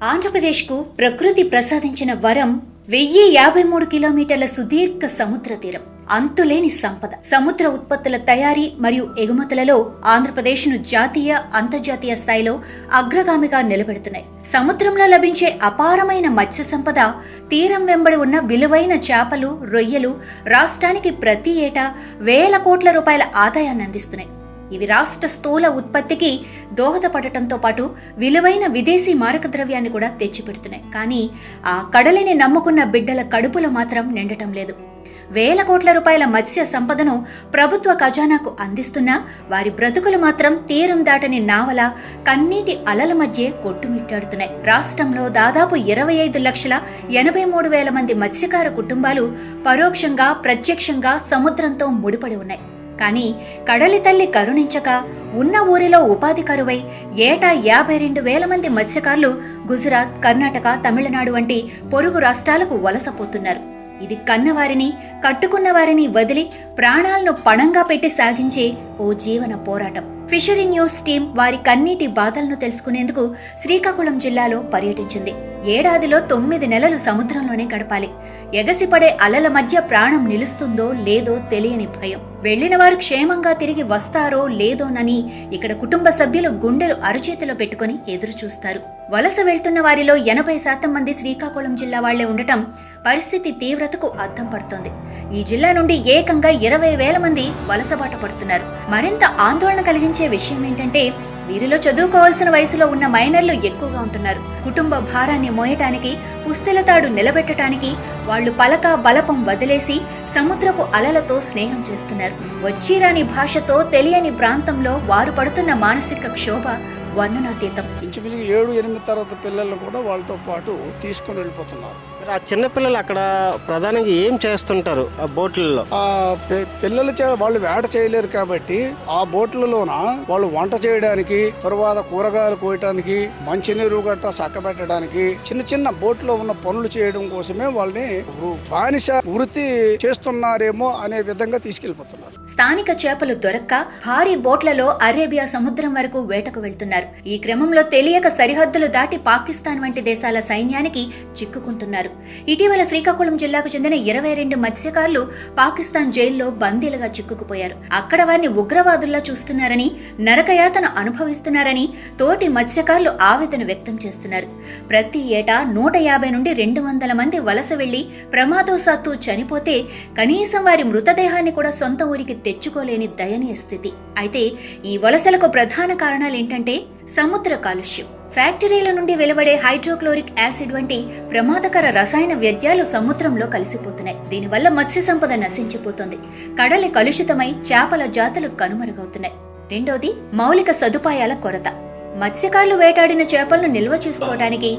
ఆంధ్రప్రదేశ్కు ప్రకృతి ప్రసాదించిన వరం 1053 కిలోమీటర్ల సుదీర్ఘ సముద్ర తీరం, అంతులేని సంపద. సముద్ర ఉత్పత్తుల తయారీ మరియు ఎగుమతులలో ఆంధ్రప్రదేశ్ను జాతీయ, అంతర్జాతీయ స్థాయిలో అగ్రగామిగా నిలబెడుతున్నాయి. సముద్రంలో లభించే అపారమైన మత్స్య సంపద, తీరం వెంబడి ఉన్న విలువైన చేపలు, రొయ్యలు రాష్ట్రానికి ప్రతి ఏటా వేల కోట్ల రూపాయల ఆదాయాన్ని అందిస్తున్నాయి. ఇవి రాష్ట్ర స్థూల ఉత్పత్తికి దోహదపడటంతో పాటు విలువైన విదేశీ మారక ద్రవ్యాన్ని కూడా తెచ్చిపెడుతున్నాయి. కానీ ఆ కడలిని నమ్ముకున్న బిడ్డల కడుపులో మాత్రం నిండటం లేదు. వేల కోట్ల రూపాయల మత్స్య సంపదను ప్రభుత్వ ఖజానాకు అందిస్తున్నా వారి బ్రతుకులు మాత్రం తీరం దాటని నావల, కన్నీటి అలల మధ్య కొట్టుమిట్టాడుతున్నాయి. రాష్ట్రంలో దాదాపు 25,83,000 మంది మత్స్యకార కుటుంబాలు పరోక్షంగా, ప్రత్యక్షంగా సముద్రంతో ముడిపడి ఉన్నాయి. కానీ కడలి తల్లి కరుణించక ఉన్న ఊరిలో ఉపాధి కరువై ఏటా 52,000 మంది మత్స్యకారులు గుజరాత్, కర్ణాటక, తమిళనాడు వంటి పొరుగు రాష్ట్రాలకు వలసపోతున్నారు. ఇది కన్నవారిని, కట్టుకున్న వారిని వదిలి ప్రాణాలను పణంగా పెట్టి సాగించే ఓ జీవన పోరాటం. ఫిషరీ న్యూస్ టీం వారి కన్నీటి బాధలను తెలుసుకునేందుకు శ్రీకాకుళం జిల్లాలో పర్యటించింది. ఏడాదిలో 9 నెలలు సముద్రంలోనే గడపాలి. ఎగసిపడే అలల మధ్య ప్రాణం నిలుస్తుందో లేదో తెలియని భయం. వెళ్లిన వారు క్షేమంగా తిరిగి వస్తారో లేదోనని ఇక్కడ కుటుంబ సభ్యులు గుండెలు అరచేతిలో పెట్టుకుని ఎదురు చూస్తారు. వలస వెళ్తున్న వారిలో 80% మంది శ్రీకాకుళం జిల్లా వాళ్లే ఉండటం పరిస్థితి తీవ్రతకు అద్దం పడుతోంది. ఈ జిల్లా నుండి ఏకంగా 20,000 మంది వలసబాట పడుతున్నారు. మరింత ఆందోళన కలిగించే విషయం ఏంటంటే వీరిలో చదువుకోవాల్సిన వయసులో ఉన్న మైనర్లు ఎక్కువగా ఉంటున్నారు. కుటుంబ భారాన్ని మోయటానికి, పుస్తెలతాడు నిలబెట్టడానికి వాళ్లు పలక బలపం వదిలేసి సముద్రపు అలలతో స్నేహం చేస్తున్నారు. వచ్చిరాని భాషతో తెలియని ప్రాంతంలో వారు పడుతున్న మానసిక క్షోభ వర్ణనాతీతం. ఇంచుమించు 7-8 తరగతి పిల్లలను కూడా వాళ్ళతో పాటు తీసుకుని వెళ్ళిపోతున్నారు. ఆ చిన్న పిల్లలు అక్కడ ప్రధానంగా ఏం చేస్తుంటారు ఆ బోట్లలో? ఆ పిల్లలు వాళ్ళు వేట చేయలేరు కాబట్టి ఆ బోట్లలోన వాళ్ళు వంట చేయడానికి, తరువాత కూరగాయలు కోయటానికి, మంచినీరు గట్ట చక్కబెట్టడానికి, చిన్న చిన్న బోట్లో ఉన్న పనులు చేయడం కోసమే వాళ్ళని బానిస వృత్తి చేస్తున్నారేమో అనే విధంగా తీసుకెళ్లిపోతున్నారు. స్థానిక చేపలు దొరక్క భారీ బోట్లలో అరేబియా సముద్రం వరకు వేటకు వెళ్తున్నారు. ఈ క్రమంలో తెలియక సరిహద్దులు దాటి పాకిస్తాన్ వంటి దేశాల సైన్యానికి చిక్కుకుంటున్నారు. ఇటీవల శ్రీకాకుళం జిల్లాకు చెందిన 22 మత్స్యకారులు పాకిస్తాన్ జైల్లో బందీలుగా చిక్కుకుపోయారు. అక్కడ వారిని ఉగ్రవాదుల్లా చూస్తున్నారని, నరకయాతన అనుభవిస్తున్నారని తోటి మత్స్యకారులు ఆవేదన వ్యక్తం చేస్తున్నారు. ప్రతి ఏటా 150 నుండి 200 మంది వలస వెళ్లి ప్రమాదవశాత్తు చనిపోతే కనీసం వారి మృతదేహాన్ని కూడా సొంత ఊరికి తెచ్చుకోలేని దయనీయ స్థితి. అయితే ఈ వలసలకు ప్రధాన కారణాలేంటంటే సముద్ర కాలుష్యం. ఫ్యాక్టరీల నుండి వెలువడే హైడ్రోక్లోరిక్ యాసిడ్ వంటి ప్రమాదకర రసాయన వ్యర్థాలు సముద్రంలో కలిసిపోతున్నాయి. దీనివల్ల మత్స్య సంపద నశించిపోతుంది. కడలి కలుషితమై చేపల జాతులు కనుమరుగవుతున్నాయి. రెండోది మౌలిక సదుపాయాల కొరత. మత్స్యకారులు వేటాడిన చేపలను నిల్వ చేసుకోవటానికి,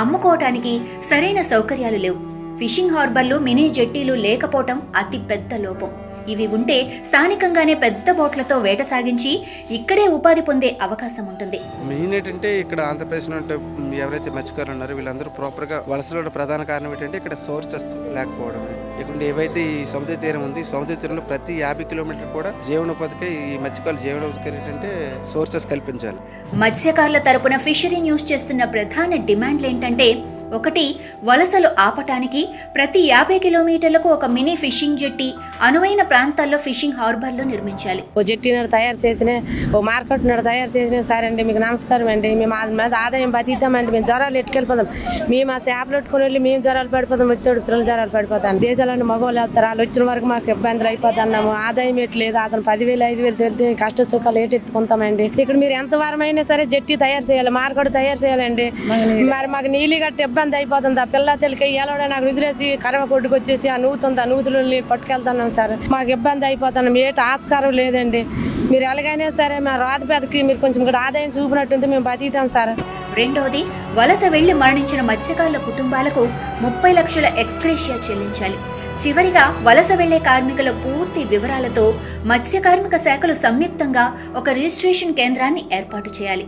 అమ్ముకోవటానికి సరైన సౌకర్యాలు లేవు. ఫిషింగ్ హార్బర్లు, మినీ జెట్టీలు లేకపోవటం అతి పెద్ద లోపం. ఇవి ఉంటే స్థానికంగానే పెద్ద బోట్లతో వేట సాగించి ఇక్కడే ఉపాధి పొందే అవకాశం ఉంటుంది. మెయిన్ ఏంటంటే ఇక్కడ ఆంధ్రప్రదేశ్లో ఎవరైతే మత్స్యకారులు ఉన్నారో వీళ్ళందరూ ప్రాపర్గా వలసలో ప్రధాన కారణం ఏంటంటే ఇక్కడ సోర్సెస్ లేకపోవడమే. ఇక్కడ ఏవైతే ఈ సముద్ర తీరం ఉంది, సముద్ర తీరంలో ప్రతి 50 కిలోమీటర్లు కూడా జీవనోపాధికి ఈ మత్స్యకారులు జీవనోపాధికి ఏంటంటే సోర్సెస్ కల్పించాలి. మత్స్యకారుల తరపున ఫిషరీ న్యూస్ చేస్తున్న ప్రధాన డిమాండ్లు ఏంటంటే, 1. వలసలు ఆపటానికి ప్రతి 50 కిలోమీటర్లకు ఒక మినీ ఫిషింగ్ జెట్టి, అనువైన ప్రాంతాల్లో ఫిషింగ్ హార్బర్లు నిర్మించాలి. ఓ జెట్టి తయారు చేసిన, ఓ మార్కెట్ తయారు చేసిన, సరే అండి మీకు నమస్కారం అండి, మేము మీద ఆదాయం బతిద్దామండి, మేము జ్వరాలు ఎట్టుకెళ్ళిపోదాం, మేము ఆ చేపలు పెట్టుకుని వెళ్ళి మేము జ్వరాలు పడిపోతాం, వచ్చాడు పిల్లలు జ్వరాలు పడిపోతాం, దేశాలన్నీ మగవాళ్ళు వెళ్తారు, వాళ్ళు వచ్చిన వరకు మాకు ఇబ్బందులు అయిపోతున్నాము, ఆదాయం ఎట్లేదు, అతను 10,000 5,000 తెలితే కష్ట సుఖాలు ఎత్తుకుంటామండి. ఇక్కడ మీరు ఎంత వారమైనా సరే జెట్టి తయారు చేయాలి, మార్కెట్ తయారు చేయాలండి. మరి మాకు నీళ్ళు గట్టి ఇబ్బంది అయిపోతుంది. ఆ పిల్ల తెలికి ఎలా నాకు వదిలేసి కరవ కొట్టుకు వచ్చేసి ఆ నూతుంది, ఆ నూతులు పట్టుకెళ్తున్నాం సార్, మాకు ఇబ్బంది అయిపోతున్నాం, ఏటి ఆస్కారం లేదండి. మీరు ఎలాగైనా సరే మా రాతపేదకి మీరు కొంచెం ఇక్కడ ఆదాయం చూపినట్టుంది, మేము బతికుతాం సార్. రెండోది వలస వెళ్లి మరణించిన మత్స్యకారుల కుటుంబాలకు 30 లక్షల ఎక్స్గ్రేషియా చెల్లించాలి. చివరిగా వలస వెళ్లే కార్మికుల పూర్తి వివరాలతో మత్స్య కార్మిక శాఖలు సంయుక్తంగా ఒక రిజిస్ట్రేషన్ కేంద్రాన్ని ఏర్పాటు చేయాలి.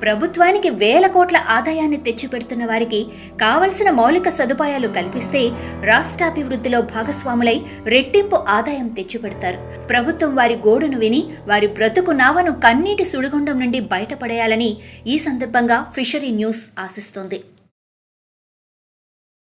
ప్రభుత్వానికి వేల కోట్ల ఆదాయాన్ని తెచ్చిపెడుతున్న వారికి కావలసిన మౌలిక సదుపాయాలు కల్పిస్తే రాష్ట్రాభివృద్ధిలో భాగస్వాములై రెట్టింపు ఆదాయం తెచ్చిపెడతారు. ప్రభుత్వం వారి గోడును విని వారి బ్రతుకు నావను కన్నీటి సుడిగుండం నుండి బయటపడేయాలని ఈ సందర్భంగా ఫిషరీ న్యూస్ ఆశిస్తోంది.